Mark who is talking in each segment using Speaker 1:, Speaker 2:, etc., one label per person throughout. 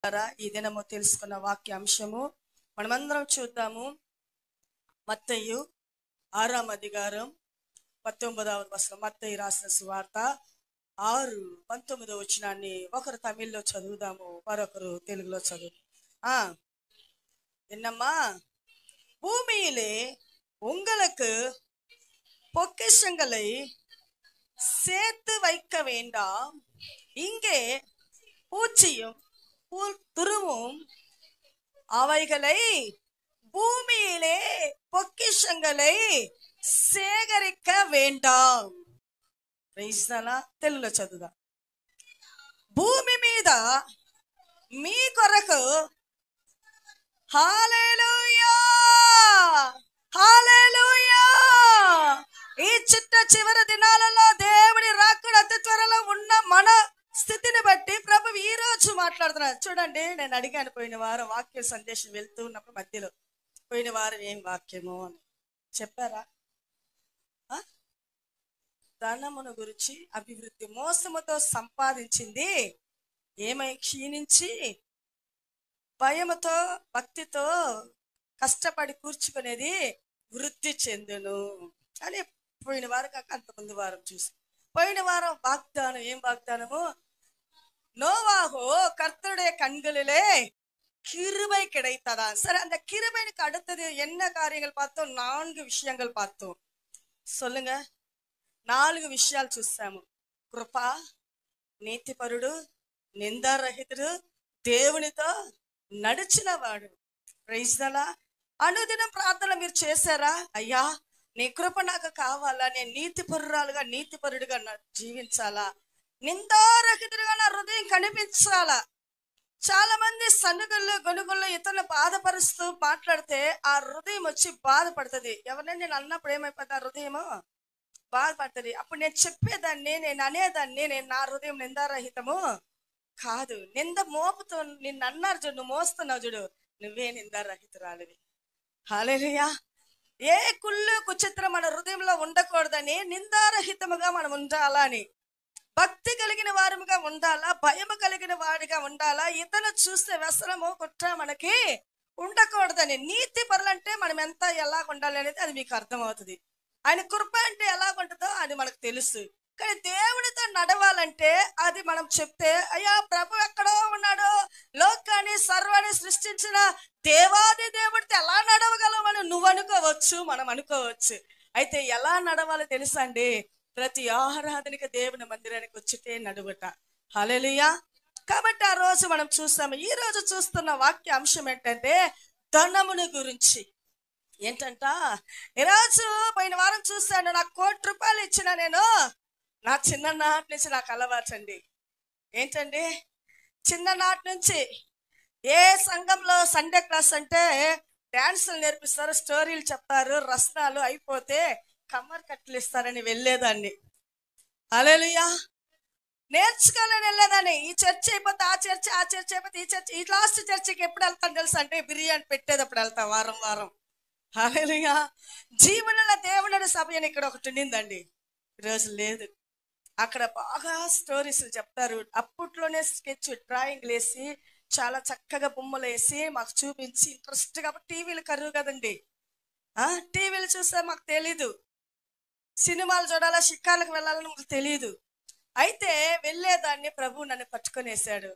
Speaker 1: ఈ దినము తెలుసుకున్న వాక్యాంశము మనమందరం చూద్దాము. మత్తయి 6వ అధ్యాయం 19వ వచనం. మత్తయి రాసిన సువార్త 6:19 వచనాన్ని ఒకరు తమిళ్లో చదువుదాము, మరొకరు తెలుగులో చదువు. என்னம்மா, பூமியிலே உங்களுக்கு பொக்கிஷங்களை சேர்த்து வைக்க வேண்டாம், இங்கே பூச்சியும் துருவும் அவைகளை பூமியிலே பொக்கிஷங்களை సేకరిక వేండాం. తెలుగులో చదువుదా. భూమి మీద మీ కొరకు హల్లెలూయా హల్లెలూయా ఈ చివరి దినాలలో దేవుని రాకడ అతి త్వరలో ఉన్న మన స్థితిని బట్టి ప్రభు ఈ రోజు మాట్లాడుతున్నారు. చూడండి, నేను అడిగాను పోయిన వారం వాక్య సందేశం వెళ్తూ ఉన్నప్పుడు మధ్యలో, పోయిన వారం ఏం వాక్యము అని చెప్పారా? ధనమును గురించి, అభివృద్ధి, మోసముతో సంపాదించింది ఏమై క్షీణించి భయముతో భక్తితో కష్టపడి కూర్చుకునేది వృద్ధి చెందును అని పోయిన వారం కాక అంతకుముందు వారం చూసి, போயின வாரம் வாக்தானம். ஏன் வாக்தானமோ, நோவாகோ கர்த்தருடைய கண்களிலே கிருபை கிடைத்ததான். சரி, அந்த கிருபைக்கு அடுத்தது என்ன காரியங்கள் பார்த்தோம்? 4 விஷயங்கள் பார்த்தோம். சொல்லுங்க, 4 విషయాలు చూసాము. కృప, నీతిపరుడు, నిందారహితుడు, దేవునితో నడిచినవాడు. Praise the lord. అనుదినం ప్రార్థన మీరు చేశారా? అయ్యా, నీ కృప నాకు కావాలా, నేను నీతిపరురాలుగా నీతిపరుడుగా జీవించాలా, నిందారహితుడుగా నా హృదయం కనిపించాలా. చాలా మంది సన్నుగుల్లో గొనుగుల్లో ఇతరులు బాధపరుస్తూ మాట్లాడితే ఆ హృదయం వచ్చి బాధపడుతుంది. ఎవరైనా నేను అన్నప్పుడు ఏమైపోతుంది? ఆ హృదయము బాధపడుతుంది. అప్పుడు నేను చెప్పేదాన్ని, నేను అనేదాన్ని, నేను నా హృదయం నిందారహితము కాదు. నింద మోపుతో నిన్ను అన్నారు చూడు, నువ్వు మోస్తున్నావు చూడు, నువ్వే నిందారహితురాలివి. హల్లెలూయా. ఏ కుళ్ళు కుచిత్రం మన హృదయంలో ఉండకూడదని, నిందారహితముగా మనం ఉండాలా అని, భక్తి కలిగిన వారముగా ఉండాలా, భయము కలిగిన వాడిగా ఉండాలా, ఇతను చూస్తే వ్యసనము కుట్ర మనకి ఉండకూడదని. నీతి పరులంటే మనం ఎంత ఎలా ఉండాలి అనేది అది మీకు అర్థమవుతుంది. ఆయన కృప అంటే ఎలా ఉంటుందో అది మనకు తెలుసు. కానీ దేవుడితో నడవాలంటే అది మనం చెప్తే, అయ్యా ప్రభు ఎక్కడో ఉన్నాడు, లోకాన్ని సర్వాన్ని సృష్టించిన దేవాది దేవుడితో ఎలా నడవగలమని నువ్వు అనుకోవచ్చు, మనం అనుకోవచ్చు. అయితే ఎలా నడవాలో తెలుసా అండి? ప్రతి ఆరాధనకి దేవుని మందిరానికి వచ్చితే నడువుట. హల్లెలూయా. కాబట్టి ఆ రోజు మనం చూస్తాము. ఈ రోజు చూస్తున్న వాక్య అంశం ఏంటంటే ధనముని గురించి. ఏంటంట, ఈరోజు పోయిన వారం చూస్తాను, నాకు ₹1,00,000 ఇచ్చిన నేను నా చిన్ననాటి నుంచి నాకు అలవాటండి. ఏంటండి, చిన్ననాటి నుంచి ఏ సంఘంలో సండే క్లాస్ అంటే డాన్సులు నేర్పిస్తారు, స్టోరీలు చెప్తారు, రసనాలు అయిపోతే కమ్మర్ కట్టలు ఇస్తారని వెళ్ళేదాన్ని. హల్లెలూయా. నేర్చుకోవాలని వెళ్ళేదాన్ని. ఈ చర్చ్ అయిపోతే ఆ చర్చ్, ఆ చర్చ్ అయిపోతే ఈ చర్చ్, ఈ లాస్ట్ చర్చికి ఎప్పుడు వెళ్తాను తెలుసా అంటే బిర్యానీ పెట్టేటప్పుడు వెళ్తాం వారం వారం. హల్లెలూయా. జీవనల దేవుని సభ అని ఇక్కడ ఒకటి ఉండిందండి, ఈరోజు లేదు. అక్కడ బాగా స్టోరీస్ చెప్తారు. అప్పట్లోనే స్కెచ్ డ్రాయింగ్లు వేసి చాలా చక్కగా బొమ్మలు వేసి మాకు చూపించి ఇంట్రెస్ట్. కాబట్టి టీవీలు కరువు కదండి, టీవీలు చూస్తే మాకు తెలీదు, సినిమాలు చూడాలా, షికార్లకు వెళ్ళాలని మాకు తెలీదు. అయితే వెళ్ళేదాన్ని. ప్రభు నన్ను పట్టుకొనేసాడు.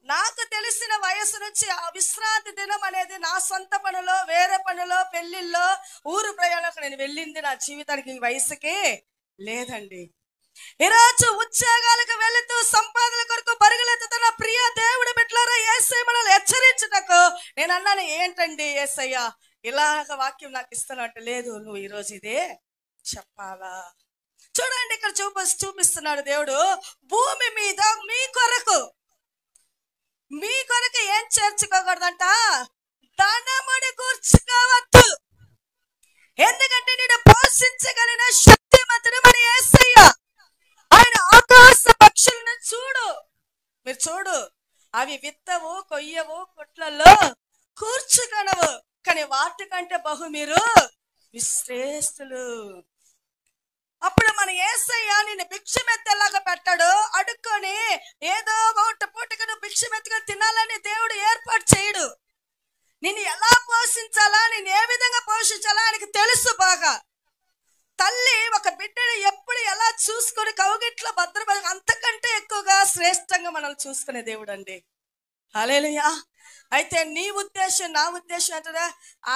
Speaker 1: నాకు తెలిసిన వయసు నుంచి ఆ విశ్రాంతి దినం అనేది నా సొంత పనులో, వేరే పనులో, పెళ్లిళ్ళలో, ఊరు ప్రయాణాలకు నేను వెళ్ళింది నా జీవితానికి ఈ వయసుకి లేదండి. ఈరోజు ఉద్యోగాలకు వెళుతూ సంపాదన కొరకు పరుగులెత్తుతున్న ప్రియ దేవుడు బిడ్డలారా, యేసయ్య మనల్ని హెచ్చరించుటకు నేను అన్నాను, ఏంటండి యేసయ్య ఇలాగ వాక్యం నాకు ఇస్తున్నట్టు? లేదు, నువ్వు ఈరోజు ఇదే చెప్పాలా. చూడండి, ఇక్కడ చూపిస్తున్నాడు దేవుడు. భూమి మీద మీ కొరకు ఏం చేర్చుకోకూడదంట? ధనముని కూర్చుకోవద్దు. ఎందుకంటే నేను పోషించగలిగిన శక్తిమంతుడు మన యేసయ్య. ఆయన ఆకాశ పక్షులను చూడు, మీరు చూడు, అవి విత్తవు, కొయ్యవు, కొట్లలో కూర్చుకొనవు, కానీ వాటికంటే బహు మీరు విశ్రేష్ఠులు. అప్పుడు మన యేసయ్య నిన్ను భిక్షమెత్తేలాగా పెట్టాడు. అడుక్కొని ఏదో ఒకటి పూటకి నువ్వు భిక్షమెత్తుకొని తినాలని దేవుడు ఏర్పాటు చేయడు. నిన్ను ఎలా పోషించాలా, నేను ఏ విధంగా పోషించాలా ఆయనకి తెలుసు బాగా. తల్లి ఒక బిడ్డని ఎప్పుడు ఎలా చూసుకొని కౌగిట్లో భద్రపడ అంతకంటే ఎక్కువగా శ్రేష్టంగా మనల్ని చూసుకునే దేవుడు అండి. హల్లెలూయా. అయితే నీ ఉద్దేశం నా ఉద్దేశం అంటారా,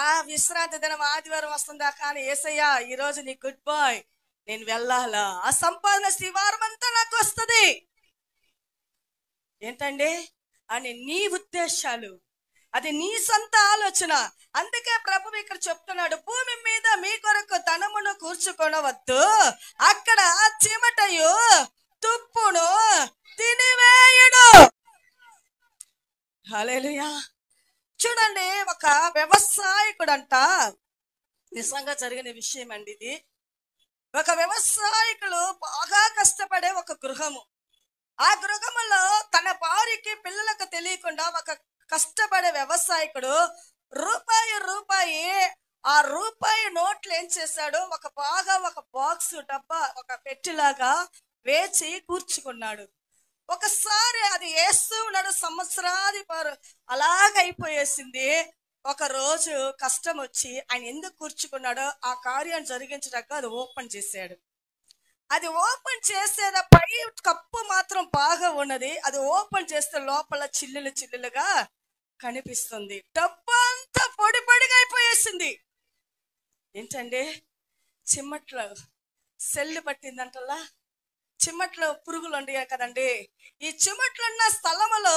Speaker 1: ఆ విశ్రాంతి దినం ఆదివారం వస్తుందా, కానీ యేసయ్యా ఈరోజు నీ గుడ్ బాయ్, నేను వెళ్ళాలా, ఆ సంపాదన శ్రీవారం అంతా నాకు వస్తుంది ఏంటండి అని నీ ఉద్దేశాలు, అది నీ సొంత ఆలోచన. అందుకే ప్రభు ఇక్కడ చెప్తున్నాడు, భూమి మీద మీ కొరకు ధనమును కూర్చుకొనవద్దు, అక్కడ చెమటయు తుప్పును తినివేయుడు. హల్లెలూయా. చూడండి, ఒక వ్యవసాయకుడు అంట, నిజంగా జరిగిన విషయం అండి ఇది. ఒక వ్యవసాయకుడు బాగా కష్టపడే ఒక గృహము, ఆ గృహములో తన భార్యకి పిల్లలకు తెలియకుండా ఒక కష్టపడే వ్యవసాయకుడు రూపాయి ఆ రూపాయి నోట్లు ఏం చేశాడు, ఒక బాక్స్ డబ్బా, ఒక పెట్టిలాగా వేచి కూర్చుకున్నాడు. ఒకసారి అది వేస్తూ ఉన్నాడు, సంవత్సరాది అలాగైపోయేసింది. ఒక రోజు కష్టం వచ్చి ఆయన ఎందుకు కూర్చుకున్నాడో ఆ కార్యం జరిగించడానికి అది ఓపెన్ చేశాడు. అది ఓపెన్ చేసేదా పై కప్పు మాత్రం బాగా ఉన్నది, అది ఓపెన్ చేస్తే లోపల చిల్లులుగా కనిపిస్తుంది. డబ్బు అంతా పొడి పొడిగా అయిపోయేసింది. ఏంటండి, చిమ్మట్లో సెల్లు పట్టిందంటలా, చిమ్మట్లో పురుగులు ఉండేవి కదండి. ఈ చిమ్మట్లున్న స్థలములో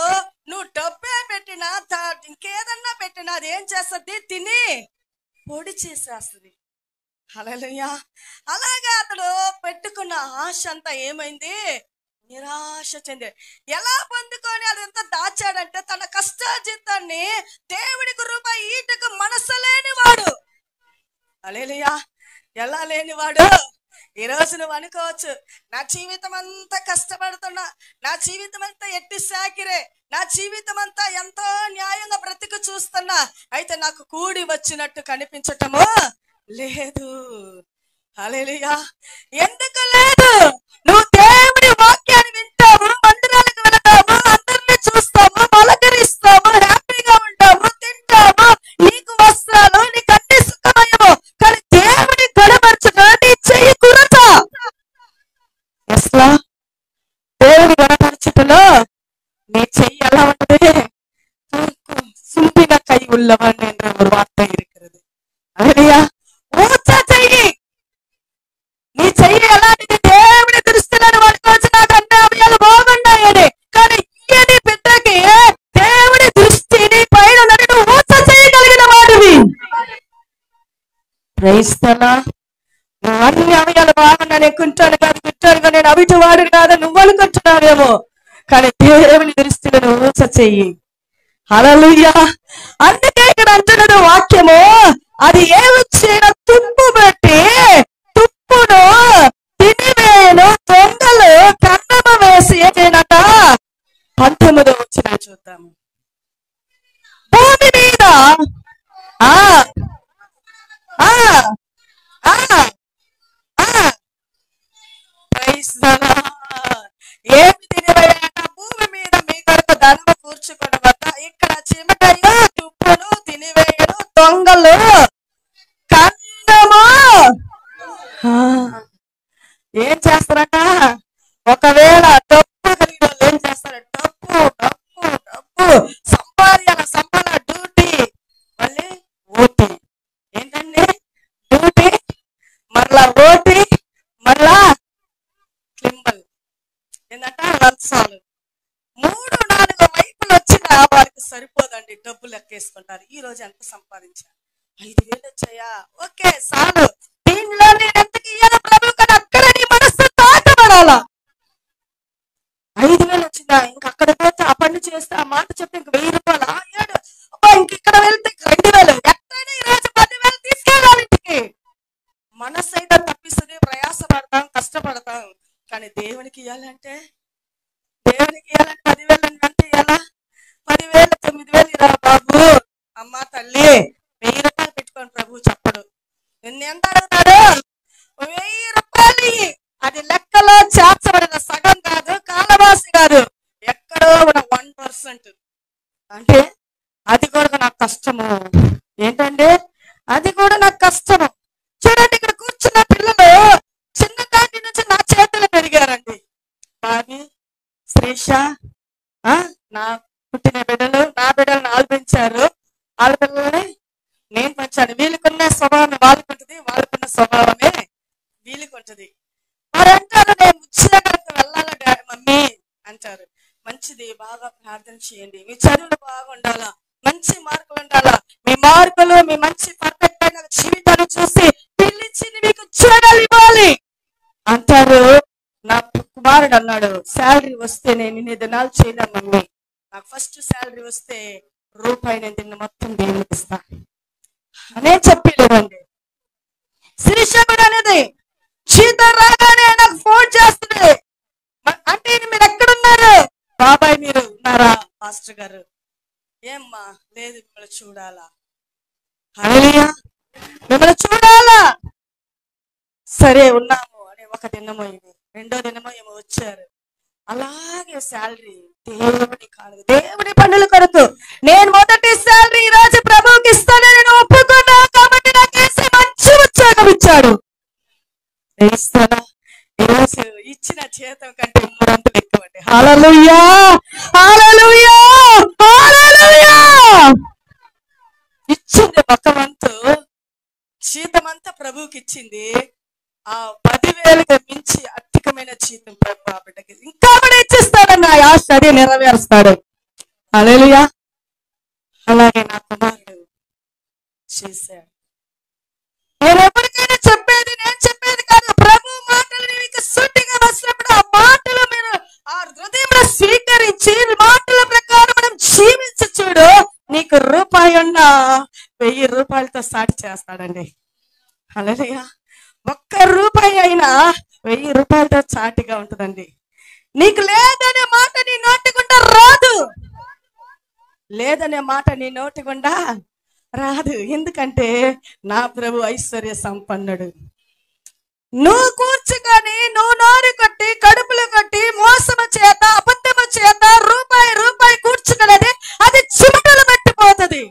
Speaker 1: నువ్వు డబ్బే పెట్టినా ఇంకేదన్నా పెట్టినా అది ఏం చేస్తుంది, తిని పొడి చేసేస్తుంది. హల్లెలూయా. అలాగే అతడు పెట్టుకున్న ఆశ అంతా ఏమైంది, నిరాశ చెంది. ఎలా పొందుకొని అదంతా దాచాడంటే తన కష్టార్జితాన్ని దేవుడికి రూపాయి ఈటకు మనసు లేనివాడు. హల్లెలూయా. ఎలా లేనివాడు? ఈ రోజు నువ్వు అనుకోవచ్చు, నా జీవితం అంతా కష్టపడుతున్నా, నా జీవితం అంతా ఎట్టి సాకిరే, నా జీవితం అంతా ఎంతో న్యాయంగా బ్రతికి చూస్తున్నా, అయితే నాకు కూడి వచ్చినట్టు కనిపించటము లేదు. హల్లెలూయా. ఎందుకు లేదు? నువ్వు దేవుడి వాక్యాన్ని వింటావు, మందిరాలకు వెళతావు, అందరినీ చూస్తావు, పలకరిస్తావు, హ్యాపీగా ఉంటావు, తింటావు, నీకు వస్త్రాలు, నీకు అన్ని సుఖమయము, కానీ దేవుడి గడపరచగా నీ చెయ్యి కురత. ఎస్లా దేవుడి గడపరచటలో నీ చెయ్యి ఎలా ఉంటది, సుంపిన కై உள்ளவன் என்ற ஒரு வார்த்தை இருக்கிறது. హల్లెలూయా. ఊచ చెయ్యి, నీ చెయ్యి ఎలాంటిది, దేవుడి దృష్టిలో పట్టుకోవచ్చు, నాకు అన్ని అవయాలు బాగున్నాయని, కానీ ఈయని బిడ్డకి దేవుడి దృష్టిని పైన నన్ను ఊచ చేయగలిగిన వాడివి. క్రైస్తవా, నువ్వు అన్ని అవయాలు బాగున్నాను, కుంటాను కాదు, కుంటాను కానీ నేను అవిటి వాడు కాదు నువ్వు అనుకుంటున్నావేమో, కానీ దేవుని దృష్టిలో నువ్వు ఊచ చెయ్యి. హల్లెలూయా. అందుకే ఇక్కడ అంటున్నాడు వాక్యము, అది ఏమొచ్చిన తుప్పు పెట్టి తుప్పును తినివేను, దొంగలు కన్నమ వేసి ఏనట. 19వ వచనం చూద్దాము. భూమి మీద ఆ ఆ ఆ ఏమి తినివేయట, భూమి మీద మీ కొరకు ధనము కూర్చుకొనవద్ద, ఇక్కడ చిమటయు తుప్పును తినివేయను, దొంగలు కన్నము. ఏం చేస్తారట, ఒకవేళ డబ్బు కలిగిన వాళ్ళు ఏం చేస్తారు, డబ్బు డబ్బు డబ్బు సంపాదన డ్యూటీ, మళ్ళీ ఓటీ. ఏంటండి డ్యూటీ, మరలా ఓటీ, మరలా క్లింబల్, ఏంటంట లంచాలు. 3-4 వైపులు వచ్చినా వారికి సరిపోదండి, డబ్బు లెక్కేసుకుంటారు. ఈ రోజు ఎంత సంపాదించారు, 5,000 వచ్చాయా, ఓకే చాలు, దీనిలో నేను ఎంతకి ఇయ్యాలి ప్రభు, కానీ అక్కడ నీ మనస్సు తాకబడాలా. 5,000 వచ్చిందా, ఇంక అక్కడ పోతే ఆ పని చేస్తే ఆ మాట చెప్తే ఇంక 1,000 రూపాయలు అయ్యాడు, ఇంక ఇక్కడ వెళ్తే 2,000, ఎక్కడైనా ఈ రోజు 10,000 తీసుకెళ్ళాలి ఇంటికి. మనస్సు అయితే తప్పిస్తుంది, ప్రయాసపడతాం, కష్టపడతాం, కానీ దేవునికి ఇవ్వాలంటే 10,000 అంటే ఇవ్వాలా, 10,000 9,000 ఇరా బాబు, అమ్మ తల్లి 1,000 రూపాయలు పెట్టుకోండి ప్రభు చెప్పడు. నిన్ను ఎంత అడుగుతాడు, 1,000 రూపాయలు అది కూడా నాకు కష్టము. ఏంటంటే అది కూడా నాకు కష్టము. చూడండి, ఇక్కడ కూర్చున్న పిల్లలు చిన్నదాటి నుంచి నా చేతులు పెరిగారండి. బాబీ, శ్రీష, ఆ నా పుట్టిన బిడ్డలు, నా బిడ్డలు నాలుగు పెంచారు. వాళ్ళ పిల్లల్ని నేను పెంచాను. వీళ్ళకున్న స్వభావం వాళ్ళకు ఉంటుంది, వాళ్ళకున్న స్వభావమే వీళ్ళకి ఉంటుంది. మరి అంటారు, నేను ఉద్యోగానికి వెళ్ళాలా మమ్మీ అంటారు. మంచిది, బాగా ప్రార్థన చేయండి, మీ చదువులు బాగుండాలా, మంచి మార్కులు ఉండాలా, మీ మార్కులు మీ మంచి పర్ఫెక్ట్ అయిన జీవితాన్ని చూసి పిలిచి మీకు ఉద్యోగాలు ఇవ్వాలి అంటారు. నా కుమారుడు అన్నాడు, శాలరీ వస్తే నేను ఇన్ని దినాలు చేయలే మమ్మీ, నాకు ఫస్ట్ శాలరీ వస్తే రూపాయి నేను తిన్న మొత్తం దేవునికి ఇస్తా అనే చెప్పలేదండి. శిరీష కూడా అనేది జీతం రాగానే నాకు ఫోన్ చేస్తుంది. అంటే మీరు ఎక్కడున్నారు? బాబాయ్ మీరు ఉన్నారా పాస్టర్ గారు? ఏమ్మా? లేదు, మిమ్మల్ని చూడాలా. హల్లెలూయా, మిమ్మల్ని చూడాలా. సరే ఉన్నాము అని ఒక దినమో ఇది, రెండో దినమో ఏమో వచ్చారు. అలాగే శాలరీ దేవుడి కాదు, దేవుడి పనుల కొరకు నేను మొదటి శాలరీ ఈ రోజు ప్రభువుకి ఇస్తానని నేను ఒప్పుకున్నా కాబట్టి నాకు వేసి మంచి ఉద్యోగం ఇచ్చాడు. ఇస్తానా? ఈరోజు ఇచ్చిన జీతం కంటే 3 అంతలు ఎక్కువ అండి. హల్లెలూయా, హల్లెలూయా, హల్లెలూయా. ఇచ్చింది ఒక వంతు, జీతం అంతా ప్రభువుకి ఇచ్చింది. ఆ 10,000కి మించి అధికమైన జీతం ప్రభు ఆ బిడ్డకి ఇంకా కూడా ఇచ్చిస్తాడన్న ఆశ అది నెరవేరుస్తాడు. హల్లెలూయా. అలాగే నా కుమారుడు చేశాడు. నేను ఎవరికైనా చెప్పేది, నేను చెప్పేది కాదు, ప్రభు మాటలు మీకు సూటిగా వచ్చినప్పుడు ఆ మాటలు మీరు ఆ హృదయంలో స్వీకరించి మాటల ప్రకారం మనం జీవించి చూడు, నీకు రూపాయి ఉన్న 1000 రూపాయలతో సాటి చేస్తాడండి. హల్లెలూయా. 1 రూపాయి అయినా 1000 రూపాయలతో చాటిగా ఉంటుందండి. నీకు లేదనే మాట నీ నోటి గుండా రాదు, లేదనే మాట నీ నోటి గుండా రాదు. ఎందుకంటే నా ప్రభు ఐశ్వర్య సంపన్నుడు. నువ్వు కూర్చుకొని నువ్వు నోరు కొట్టి కడుపులు కొట్టి మోసము చేత అబద్ధము చేత రూపాయి కూర్చుకున్నది అది చిమటలు పట్టిపోతుంది,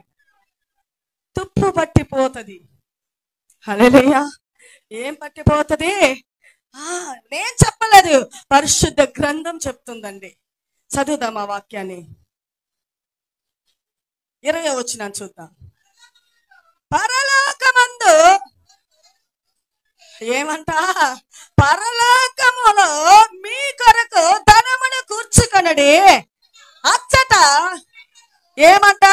Speaker 1: తుప్పు పట్టిపోతుంది. హల్లెలూయా. ఏం పట్టిపోతుంది? నేను చెప్పలేదు, పరిశుద్ధ గ్రంథం చెప్తుందండి. చదువుదాం ఆ వాక్యాన్ని. 20వ వచనం చూద్దాం. పరలోకమందు ఏమంట? పరలోకములో మీ కొరకు ధనమును కూర్చుకొనడి, అచ్చట ఏమంట?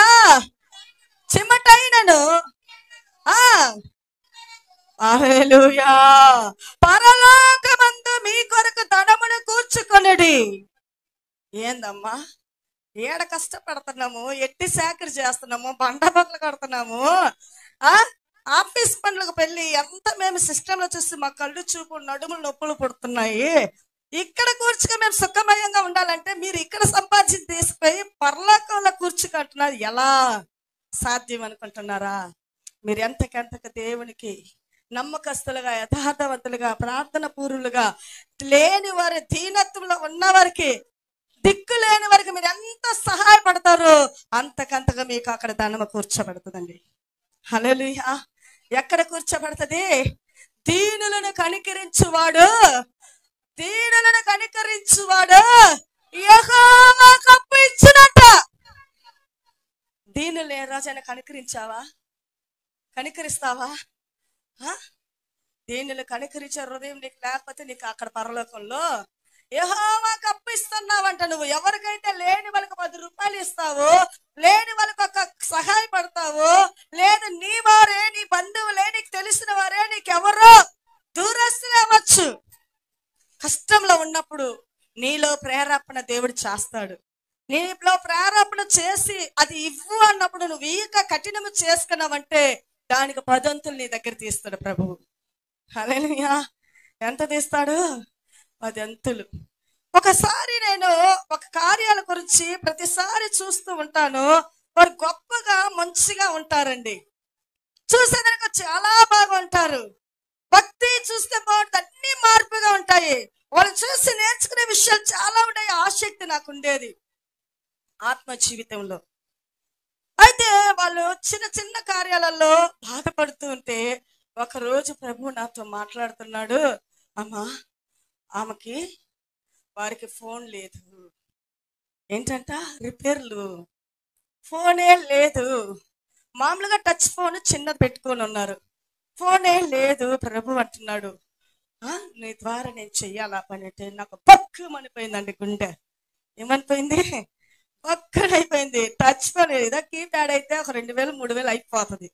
Speaker 1: చిమటైనను. హల్లెలూయా. పరలోకమందు మీ కొరకు ధనమును కూర్చుకొనడి. ఏందమ్మా? ఏడ కష్టపడుతున్నాము, ఎట్టి సేకరి చేస్తున్నాము, బండబొక్కలు కడుతున్నాము, ఆఫీస్ పనులకు పెళ్ళి ఎంత మేము సిస్టంలో చూసి మా కళ్ళు చూపు నడుములు నొప్పులు పుడుతున్నాయి. ఇక్కడ కూర్చుగా మేము సుఖమయంగా ఉండాలంటే మీరు ఇక్కడ సంపాదించి తీసుకుపోయి పరలోకంలో కూర్చుకుంటున్నారు. ఎలా సాధ్యం అనుకుంటున్నారా? మీరు ఎంతకెంతకు దేవునికి నమ్మకస్తులుగా, యథార్థవంతులుగా, ప్రార్థన పూర్వులుగా, లేని వారి దీనత్వంలో ఉన్నవారికి, దిక్కు లేని వారికి మీరు ఎంత సహాయపడతారో అంతకంతగా మీకు అక్కడ ధనము కూర్చోబడుతుందండి. హల్లెలూయా. ఎక్కడ కూర్చోబడుతుంది? దీనులను కనికరించువాడు యెహోవాకు అప్పు ఇచ్చునంట. దీనులు ఏ రోజైనా కనికరించావా? కనికరిస్తావా? దీనులు కనికరించే హృదయం నీకు లేకపోతే నీకు అక్కడ పరలోకంలో యెహోవాకు అప్పు ఇస్తున్నావంట. నువ్వు ఎవరికైతే లేని వాళ్ళకి 10 రూపాయలు ఇస్తావో, లేని వాళ్ళకి ఒక సహాయపడతావో, లేదు నీ వారే, నీ బంధువులే, నీకు తెలిసిన వారే, నీకెవరో దూరస్తులు అవ్వచ్చు, కష్టంలో ఉన్నప్పుడు నీలో ప్రేరేపణ దేవుడు చేస్తాడు. నీలో ప్రేరేపణ చేసి అది ఇవ్వు అన్నప్పుడు నువ్వు ఈక కఠినము చేసుకున్నావంటే దానికి 10 అంతులు నీ దగ్గర తీస్తాడు ప్రభువు. హల్లెలూయా. ఎంత తీస్తాడు? 10 అంతులు. ఒకసారి నేను ఒక కార్యాల గురించి ప్రతిసారి చూస్తూ ఉంటాను. వారు గొప్పగా మంచిగా ఉంటారండి, చూసేదానికి చాలా బాగా ఉంటారు. భక్తి చూస్తే బాగుంటుంది, అన్ని మార్పుగా ఉంటాయి. వాళ్ళు చూసి నేర్చుకునే విషయాలు చాలా ఉంటాయి. ఆసక్తి నాకు ఉండేది ఆత్మ జీవితంలో. అయితే వాళ్ళు చిన్న చిన్న కార్యాలలో బాధపడుతూ ఉంటే ఒకరోజు ప్రభు నాతో మాట్లాడుతున్నాడు. అమ్మా, ఆమెకి వారికి ఫోన్ లేదు, ఏంటంట రిపేర్లు, ఫోనే లేదు. మామూలుగా టచ్ ఫోన్ చిన్నది పెట్టుకొని ఉన్నారు, ఫోనే లేదు. ప్రభు అంటున్నాడు, నీ ద్వారా నేను చెయ్యాలా పని అంటే నాకు పక్కమనిపోయిందండి గుండె. ఏమనిపోయింది? పక్కనైపోయింది. టచ్ ఫోన్ ఏదో కీప్యాడ్ అయితే ఒక 2000 3000 అయిపోతుంది.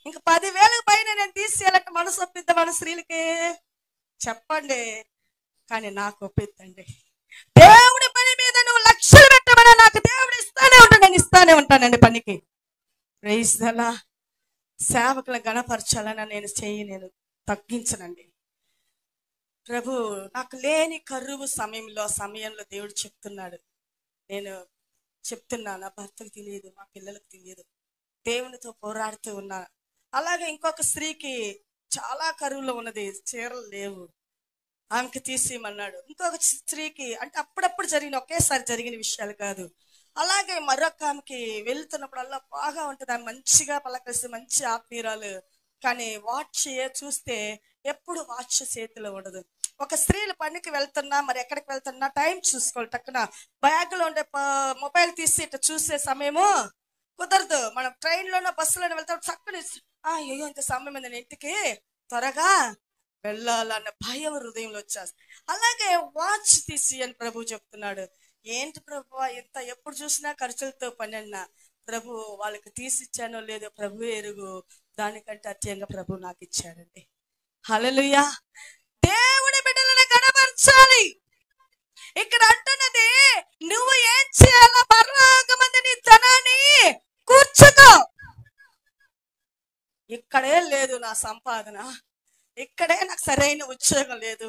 Speaker 1: ఇంకా 10,000 పైన నేను తీసేయాలంటే మనసు ఒప్పిద్దా మన స్త్రీలకి? చెప్పండి. కానీ నాకు ఒప్పిద్దండి. దేవుడి పని మీద నువ్వు లక్షలు పెట్టమన్నా నాకు దేవుడు ఇస్తానే ఉంటాను, నేను ఇస్తానే ఉంటానండి పనికి. ప్రైజ్ అలా సేవకులను గణపరచాలని నేను నేను తగ్గించనండి. ప్రభు నాకు లేని కరువు సమయంలో దేవుడు చెప్తున్నాడు. నేను చెప్తున్నా, నా భర్తకు తెలియదు, మా పిల్లలకు తెలియదు, దేవునితో పోరాడుతూ ఉన్నా. అలాగే ఇంకొక స్త్రీకి చాలా కరువులో ఉన్నది, చీరలు లేవు, ఆమెకి తీసేయమన్నాడు. ఇంకొక స్త్రీకి, అంటే అప్పుడప్పుడు ఒకేసారి జరిగిన విషయాలు కాదు. అలాగే మరొక ఆమెకి వెళ్తున్నప్పుడల్లా బాగా ఉంటుంది, ఆమె మంచిగా పలకరిస్తే మంచి ఆత్మీయురాలు, కానీ వాచ్ చూస్తే ఎప్పుడు వాచ్ చేతిలో ఉండదు. ఒక స్త్రీలు పనికి వెళ్తున్నా, మరి ఎక్కడికి వెళ్తున్నా టైం చూసుకోవాలి. టక్కున బ్యాగ్లో ఉండే మొబైల్ తీసి ఇట్లా చూసే సమయము కుదరదు. మనం ట్రైన్లోనో బస్సులోనో వెళ్తాం, చక్కని అయ్యో ఇంత సమయం ఉంది, నేను ఇంటికి త్వరగా వెళ్ళాలన్న భయం హృదయంలో వచ్చేస్తుంది. అలాగే వాచ్ తీసి అని ప్రభు చెప్తున్నాడు. ఏంటి ప్రభు ఇంత ఎప్పుడు చూసినా ఖర్చులతో పని అన్నా? ప్రభు వాళ్ళకి తీసిచ్చానో లేదో ప్రభు ఎరుగు, దానికంటే అత్యంగా ప్రభు నాకు ఇచ్చాడండి. హల్లెలూయా. దేవుడి బిడ్డలను కనబరచాలి. ఇక్కడ అంటున్నది, నువ్వు ఏం చేయాలో పరలోకమందు నీ ధనాన్ని కూర్చుకో. ఇక్కడే లేదు నా సంపాదన, ఇక్కడే నాకు సరైన ఉద్యోగం లేదు,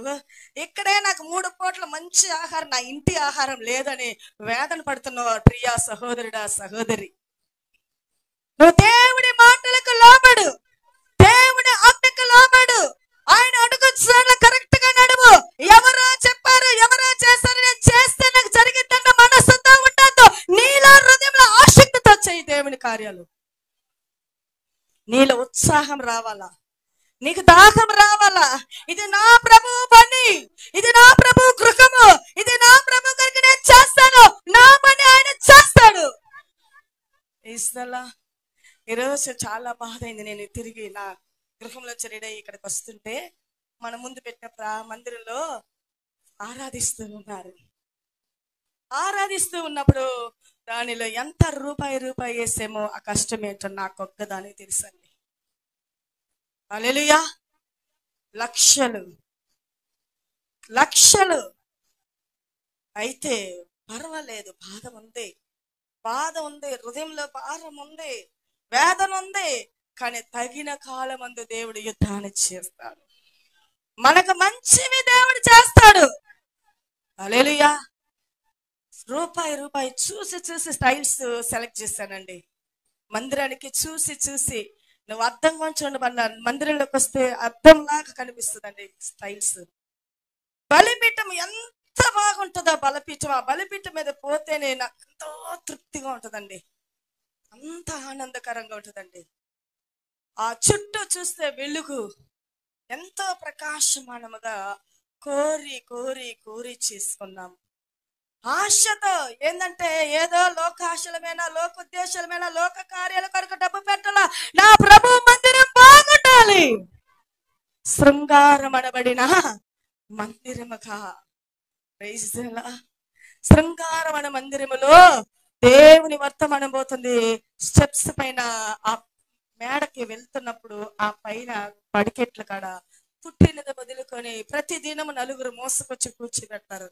Speaker 1: ఇక్కడే నాకు 3 పూట్ల మంచి ఆహారం, నా ఇంటి ఆహారం లేదని వేదన పడుతున్నావు ప్రియా సహోదరుడా సహోదరి. నువ్వు దేవుడి మాటలకు లోబడు, దేవుడి ఆజ్ఞకు లోబడు, ఆయన అడుగు కరెక్ట్ గా నడువు. ఎవరో చెప్పారు, ఎవరో చేస్తారు, నేను చేస్తే నాకు జరిగిద్దన్న మనసుతో ఉండద్దు. నీలో హృదయంలో ఆసక్తితో చేయి దేవుని కార్యాలు. నీలో ఉత్సాహం రావాలా, నీకు దాహం రావాలా. ఇది నా ప్రభు పని, ఇది నా ప్రభు గృహము, ఇది నా ప్రభు కొరకు నేను చేస్తాను, నా పని ఆయన చేస్తాడు. ఈరోజు చాలా బాధ అయింది. నేను తిరిగి నా గృహంలో రెడీ ఇక్కడికి వస్తుంటే మన ముందు పెట్టిన మందిరంలో ఆరాధిస్తూ ఉన్నారు. ఆరాధిస్తూ ఉన్నప్పుడు దానిలో ఎంత రూపాయి వేసేమో ఆ కష్టం ఏంటో నాకు ఒక్కదానికి తెలుసండి. హల్లెలూయా. లక్షలు లక్షలు అయితే పర్వాలేదు, బాధ ఉంది, హృదయంలో భారం ఉంది, వేదన ఉంది. కానీ తగిన కాలమందు దేవుడు యుద్ధాన్ని చేస్తాడు, మనకు మంచివి దేవుడు చేస్తాడు. హల్లెలూయా. రూపాయి చూసి స్టైల్స్ సెలెక్ట్ చేశానండి. మందిరానికి చూసి నువ్వు అద్దం కొంచెం ఉండబడిన మందిరంలోకి వస్తే అద్దంలాగా కనిపిస్తుందండి స్టైల్స్. బలిపీఠం ఎంత బాగుంటుందో బలిపీఠం, ఆ బలిపీఠం మీద పోతేనే నాకు ఎంతో తృప్తిగా ఉంటుందండి, అంత ఆనందకరంగా ఉంటుందండి. ఆ చుట్టూ చూస్తే వెలుగు ఎంతో ప్రకాశమానముగా కోరి చేసుకున్నాం. ఆశతో ఏంటంటే ఏదో లోకాశలమైనా, లోకోద్దేశాలమైనా, లోక కార్యాల కొరకు డబ్బు పెట్టాలా, నా ప్రభు మందిరం బాగుండాలి, శృంగారం అనబడిన మందిరముగా. శృంగారం అనే మందిరములో దేవుని వర్తమానం పోతుంది. స్టెప్స్ పైన ఆ మేడకి వెళ్తున్నప్పుడు ఆ పైన పడికెట్ల కాడ పుట్టినది వదులుకొని ప్రతి దినము 4 మోసుకొచ్చి కూర్చోబెడతారు.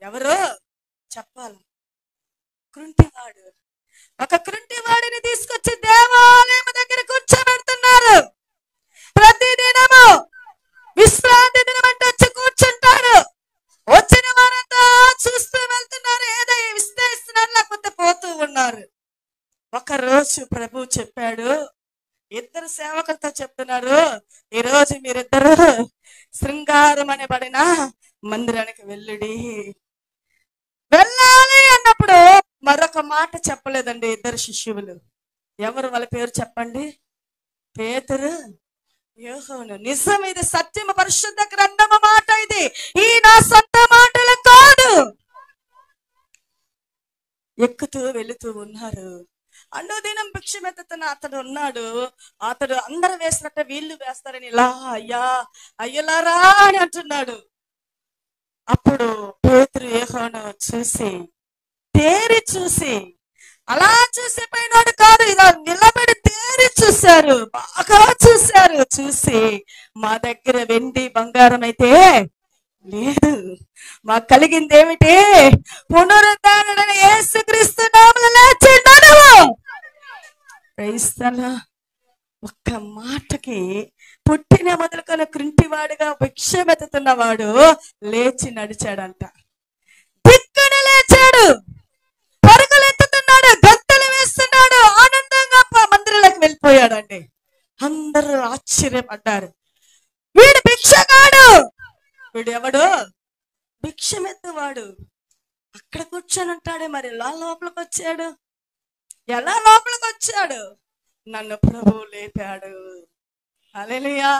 Speaker 1: ఎవరు చెప్పాలి? కృంటివాడు. ఒక కృంటివాడిని తీసుకొచ్చి దేవాలయం దగ్గర కూర్చోబెడుతున్నారు. ప్రతి దినము విశ్రాంతి దినం అంటే వచ్చి కూర్చుంటాడు. వచ్చిన వారంతా చూస్తూ వెళ్తున్నారు, ఏదో ఇస్తే ఇస్తున్నారు, లేకపోతే పోతూ ఉన్నారు. ఒక రోజు ప్రభు చెప్పాడు, 2 సేవకులతో చెప్తున్నారు, ఈరోజు మీరిద్దరు శృంగారం అనబడిన మందిరానికి వెళ్ళాలి అన్నప్పుడు మరొక మాట చెప్పలేదండి ఇద్దరు శిష్యులు. ఎవరు వాళ్ళ పేరు చెప్పండి? పేతురు, యోహాను. నిజం, ఇది సత్యము, పరిశుద్ధ గ్రంథము మాట ఇది. ఈ నా సొంత మాటలు కాదు. ఎక్కుతూ వెళుతూ ఉన్నారు. అనుదినం భిక్షమెత్తుతున్న అతడు ఉన్నాడు. అతడు అందరు వేసినట్టు వీళ్ళు వేస్తారని ఇలా అయ్యా అయ్యలారా అని అంటున్నాడు. అప్పుడు పేతురు యోహాను చూసి తేరి చూసి, అలా చూసి పోయినాడు కాదు, ఇలా నిలబడి తేరి చూశారు, బాగా చూశారు. చూసి మా దగ్గర వెండి బంగారం అయితే లేదు, మాకు కలిగింది ఏమిటి? పునరుద్ధరణుడైన యేసుక్రీస్తు నామములో లేచినాడు. క్రైస్తవులా, ఒక్క మాటకి పుట్టిన మొదలుకొని కృంటివాడుగా భిక్షమెత్తుతున్నవాడు లేచి నడిచాడంట. దిక్కున లేచాడు, పరుగులు ఎత్తుతున్నాడు, గంతులు వేస్తున్నాడు, ఆనందంగా మందిరంలోకి వెళ్ళిపోయాడండి. అందరూ ఆశ్చర్యపడ్డారు. వీడు భిక్షగాడు. వీడు ఎవడు? భిక్షమెత్తువాడు. అక్కడ కూర్చొని ఉంటాడే, మరి ఎలా లోపలికి వచ్చాడు? ఎలా లోపలికి వచ్చాడు? నన్ను ప్రభువు లేపాడు. హల్లెలూయా.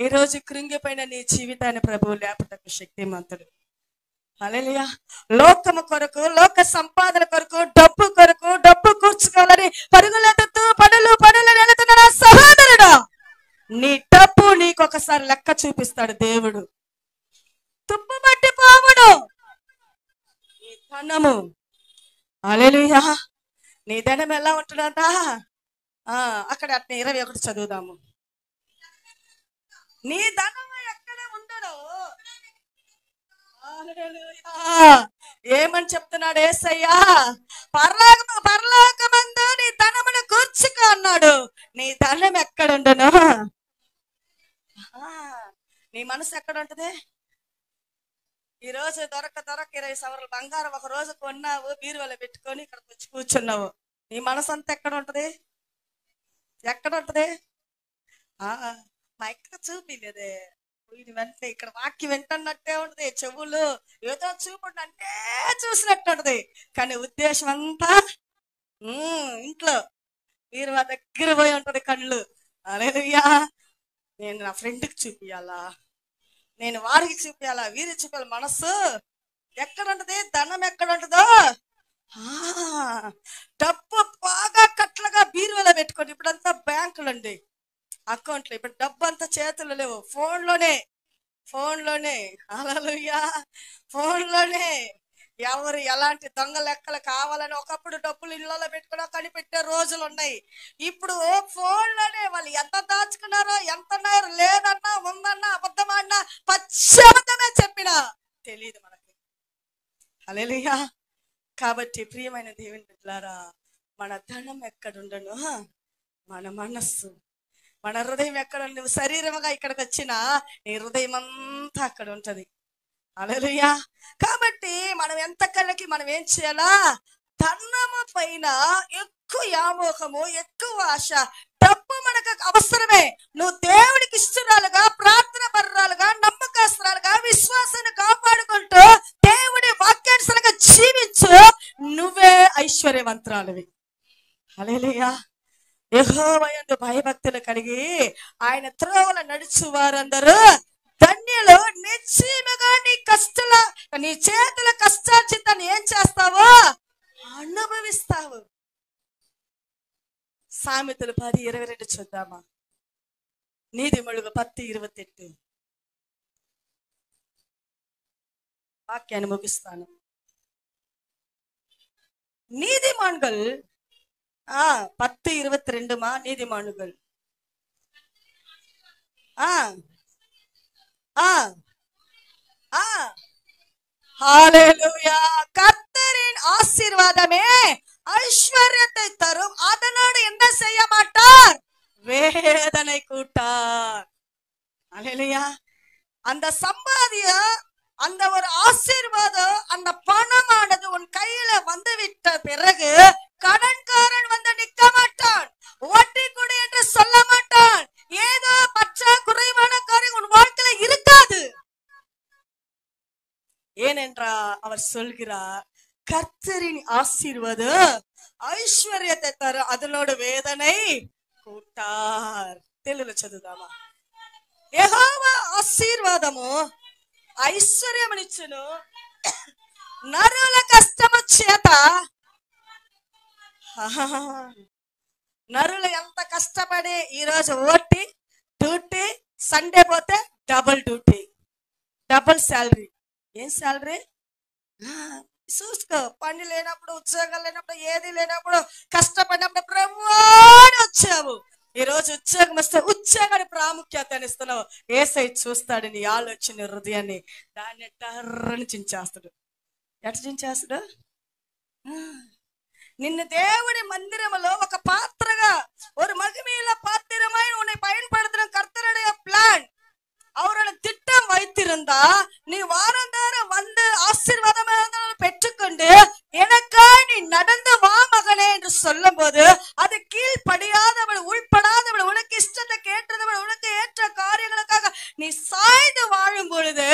Speaker 1: ఈరోజు కృంగిపోయిన నీ జీవితాన్ని ప్రభువు లేపటకు శక్తిమంతుడు. హల్లెలూయా. లోకము కొరకు, లోక సంపాదన కొరకు, డబ్బు కొరకు, డబ్బు కూర్చుకోవాలని పరుగులెత్తుతూ పనులు వెళుతున్న నా సహోదరుడా, నీ డబ్బు నీకు ఒకసారి లెక్క చూపిస్తాడు దేవుడు. తుప్పు పట్టి పోవును నీ ధనము. హల్లెలూయా. నీ ధనం ఎలా ఉంటుందంట? అక్కడ 21 చదువుదాము. నీ ధనము ఎక్కడ ఉండడు. ఏమని చెప్తున్నాడు యేసయ్యా? పరలోకమందు నీ ధనమును కూర్చుకో అన్నాడు. నీ ధనం ఎక్కడ ఉండను? నీ మనసు ఎక్కడ ఉంటది? ఈ రోజు దొరక 20 సవర్ల బంగారం ఒక రోజు కొన్నావు, బీరువాలో పెట్టుకొని ఇక్కడ వచ్చి కూర్చున్నావు. నీ మనసు అంతా ఎక్కడ ఉంటది? ఎక్కడ ఉంటది? మా ఎక్కడ చూపిలేదే. వెంటనే ఇక్కడ వాక్యం వింటున్నట్టే ఉంటది, చెవులు ఏదో చూపుడు అంటే చూసినట్టు ఉంటది, కానీ ఉద్దేశం అంతా ఇంట్లో బీరువా దగ్గర పోయి ఉంటది కళ్ళు. హల్లెలూయా. నేను నా ఫ్రెండ్కి చూపియాలా, నేను వారికి చూపించాలా, వీరికి చూపించాలి. మనస్సు ఎక్కడ ఉంటది? ధనం ఎక్కడ ఉంటుందో. డబ్బు బాగా కట్లగా బీరువాలో పెట్టుకోండి. ఇప్పుడంతా బ్యాంకులు అండి, అకౌంట్లు. ఇప్పుడు డబ్బు అంతా చేతులు లేవు, ఫోన్లోనే. హల్లెలూయా. ఫోన్లోనే. ఎవరు ఎలాంటి దొంగ లెక్కలు కావాలని ఒకప్పుడు డబ్బులు ఇళ్లలో పెట్టుకున్నా కనిపెట్టే రోజులు ఉన్నాయి. ఇప్పుడు ఫోన్లోనే వాళ్ళు ఎంత దాచుకున్నారో, ఎంత లేదన్నా ఉందన్నా అబద్ధమన్నా పచ్చబద్ధమే చెప్పినా తెలియదు మనకి. హల్లెలూయా. కాబట్టి ప్రియమైన దేవుని బిడ్డలారా, మన ధనం ఎక్కడుండను? మన మనస్సు, మన హృదయం ఎక్కడ? నువ్వు శరీరముగా ఇక్కడికి వచ్చినా నీ హృదయం అంతా అక్కడ ఉంటది. హల్లెలూయా. కాబట్టి మనం ఎంత కళ్ళకి మనం ఏం చేయాలా? ధనము పైన ఎక్కువ వ్యామోహము, ఎక్కువ ఆశ. డబ్బు మనకు అవసరమే. నువ్వు దేవుడికి ఇష్టరాలుగా, ప్రార్థన పరురాలుగా, నమ్మకస్తురాలుగా, విశ్వాసాన్ని కాపాడుకుంటూ దేవుడి వాక్యానుసారంగా జీవించు, నువ్వే ఐశ్వర్యవంతురాలివి. హల్లెలూయా. యెహోవా యందు భయభక్తులు కలిగి ఆయన త్రోవల నడుచు వారందరూ ధన్యులు. నిశ్చయముగా నీ చేతుల కష్టార్జితాన్ని ఏం చేస్తావో అనుభవిస్తావు. సామెతలు 10:22 చూద్దామా? నీతిమంతులు 10:28. వాక్యాన్ని ముగిస్తాను. நீதிமான்கள் 10:22 நீதிமான்கள் ஹalleluya. கர்த்தரின் ஆசீர்வாதமே ஐஸ்வர்யத்தை தரும், அதனோடு என்ன செய்ய மாட்டார்? வேதனை கூட்டார். ஹalleluya. அந்த சம்பாதிய, அந்த ஒரு ஆசீர்வாதம், அந்த பணமானது உன் கையில வந்து விட்ட பிறகு கடன்காரன் வந்து நிற்க மாட்டான், வட்டி கொடு என்று சொல்ல மாட்டான், ஏதோ பற்றாக்குறைவான காரியம் உன் வாழ்க்கையில இருக்காது. ஏனென்றா அவர் சொல்கிறார், கர்த்தரின் ஆசீர்வாத ஐஸ்வர்யத்தை தர அதனோட வேதனை கூட்டார். తెలుగులో చదువుదామా? యెహోవా ఆశీర్వాదము ఐశ్వర్యమునిచ్చును, నరుల కష్టము చేత. నరులు ఎంత కష్టపడి ఈరోజు ఓటీ డ్యూటీ, సండే పోతే డబుల్ డ్యూటీ, డబుల్ శాలరీ. ఏం శాలరీ? చూసుకో, పని లేనప్పుడు, ఉద్యోగం లేనప్పుడు, ఏది లేనప్పుడు, కష్టపడినప్పుడు ప్రభువాడు వచ్చావు. ఈ రోజు ఉద్యోగం వస్తే ఉద్యోగాన్ని ప్రాముఖ్యత ఇస్తున్నావు. ఏసై చూస్తాడు నీ ఆలోచన హృదయాన్ని, దాన్ని టర్రని చించేస్తాడు. ఎట్లా చించేస్తాడు? నిన్ను దేవుని మందిరములో ఒక పాత్రగా, ஒரு மகிமையில பாத்திரமாய் உன்னை பயன்படுத்துற கர்த்தருடைய பிளான், அவரோட திட்டம் வைத்திருந்தா நீ வாரந்தாரம் வந்து ஆசீர்வாதமாக பெற்றுக்கொண்டு எனக்காய் நீ நடந்து வா மகனே என்று சொல்லும் போது, அது கீழ்படியாதவள், உள்படாதவள், உனக்கு இஷ்டத்தை கேட்டதவள், உனக்கு ஏற்ற காரியங்களுக்காக நீ சாய்ந்து வாழும் பொழுது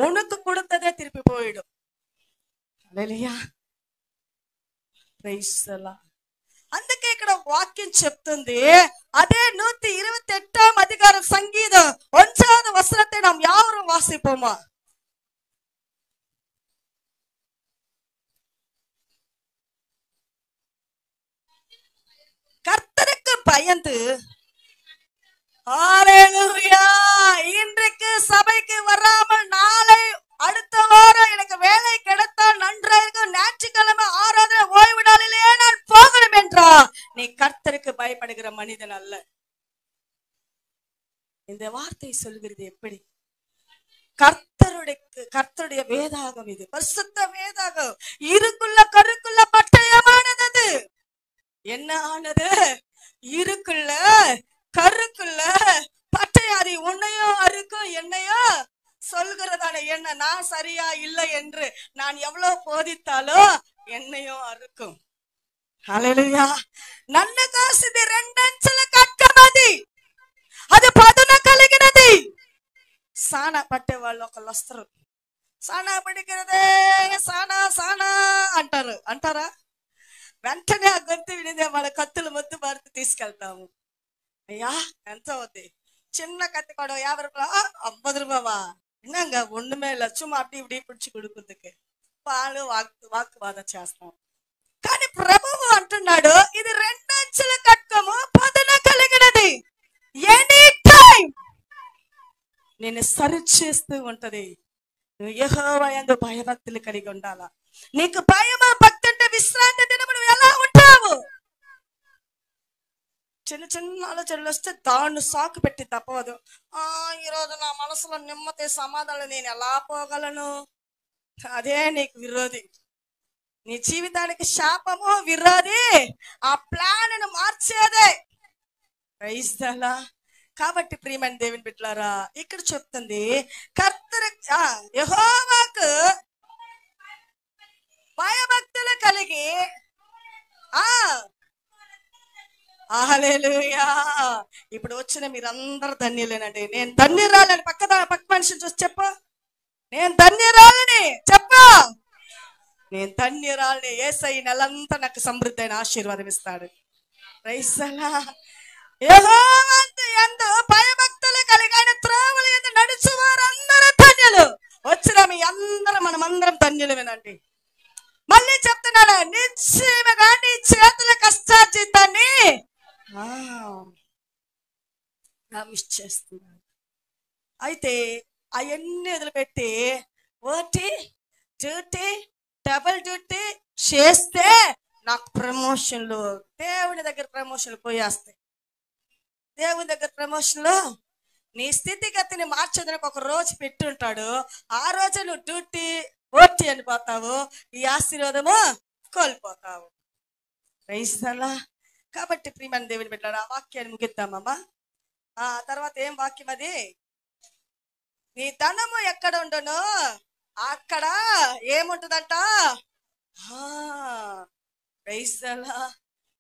Speaker 1: உனக்கு கொடுத்ததே திருப்பி போயிடும். హల్లెలూయా, ప్రైజ్ ది లార్డ్. అందుకే ఇక్కడ వాక్యం చెప్తుంది, అదే 128వ అధికారం సంగీతం 1వ వசனத்தை நாம் யாவரும் வாசிப்போமா? கர்த்தருக்கு பயந்து. ஹல்லேலூயா. இன்றைக்கு சபைக்கு வராமல் நாளை அடுத்த வாரம் எனக்கு வேலை கிடைத்தால் நன்றாயிருக்கும், ஞாயிற்றுக்கிழமை ஆராதனை ஓய்வு நாளிலே நான் போகணும் என்றா நீ கர்த்தருக்கு பயப்படுகிற மனிதன் அல்ல. இந்த வார்த்தை சொல்கிறது எப்படி? கர்த்தருடைய வேதாகம் இது, பரிசுத்த வேதாகம். இருக்குள்ள கருக்குள்ள பட்டயமானது. அது என்ன ஆனது? இருக்குள்ள கருக்குள்ள பட்டயாரி உன்னையும் அறுக்கும், என்னையும் சொல்கிறதான என்ன, நான் சரியா இல்லை என்று நான் எவ்வளவு போதித்தாலும் என்னையும் அறுக்கும். హల్లెలూయా. నన్ను కాసిది రెండంచెల ఖడ్గమది, అది పదును కలిగినది. సానా పట్టే వాళ్ళు ఒకళ్ళు వస్తారు, సానా పడికిరదే సానా అంటారా? వెంటనే ఆ గొంతు వినిదే వాళ్ళ కత్తులు మొద్దు మారుతూ తీసుకెళ్తాము. అయ్యా ఎంత అవుద్ది? சின்ன கத்தி கூட 50 ரூபாய், 50 ரூபாவா? என்னங்க ஒண்ணுமே இல்ல, சும்மா அப்படி இப்படி பிடிச்சு கொடுக்குறதுக்கு పాలు వాக்குవాదం చేస్తాం. కానీ ప్రభువు అంటున్నాడు, ఇది రెండంచెల ఖడ్గము, పదును కలిగినది. ఎనీ టైం నేను సర్చ్ చేస్తూ ఉంటది. నువ్వు యెహోవా యందు భయభక్తులు కలిగి ఉండాలా. నీకు భయము భక్తి అంటే విశ్రాంతి దినము నువ్వు ఎలా ఉంటావు? చిన్న చిన్న ఆలోచనలు వస్తే దాన్ని సాకు పెట్టి తప్పవదు. ఈరోజు నా మనసులో నెమ్మది సమాధానం, నేను ఎలా పోగలను? అదే నీకు విరోధి, నీ జీవితానికి శాపము విరోధి, ఆ ప్లాన్ ను మార్చేదే. Praise the lord. కాబట్టి ప్రియమైన దేవుని బిడ్డలారా, ఇక్కడ చెప్తుంది యెహోవాకు భయభక్తులు కలిగి. హల్లెలూయా. ఇప్పుడు వచ్చిన మీరందరూ ధన్యులేనండి. నేను ధన్యురాలని పక్క మనిషిని చూసి చెప్పు, నేను ధన్యురాలని చెప్పు. నేను ధన్యురాలని. యేసయ్య నెలంతా నాకు సమృద్ధి అయిన ఆశీర్వాదం ఇస్తాడు. Praise the lord. యెహోవా యందు భయభక్తులు కలిగి ఆయన త్రోవల యందు నడుచు వారందరూ ధన్యులు. వచ్చిన మీ అందరం, మనమందరం ధన్యులమేనండి. మళ్ళీ చెప్తున్నాడు, నిశ్చయముగా నీ చేతుల కష్టార్జితాన్ని ప్రామిస్ చేస్తున్నాడు. అయితే అవన్నీ వదిలిపెట్టి ఓటీ డ్యూటీ, డబుల్ డ్యూటీ చేస్తే నాకు ప్రమోషన్లు, దేవుని దగ్గర ప్రమోషన్లు పోయేస్తాయి. దేవుని దగ్గర ప్రమోషన్లు నీ స్థితిగతిని మార్చేదానికి ఒక రోజు పెట్టుంటాడు. ఆ రోజు నువ్వు డ్యూటీ ఓటీ అని పోతావు, ఈ ఆశీర్వాదము కోల్పోతావు. Praise the lord. కాబట్టి ప్రియమైన దేవుని బిడ్డలారా, ఆ వాక్యాన్ని ముగిద్దామమ్మా. ఆ తర్వాత ఏం వాక్యం అది? నీ ధనము ఎక్కడ ఉండును అక్కడ ఏముంటదంట? Praise the lord.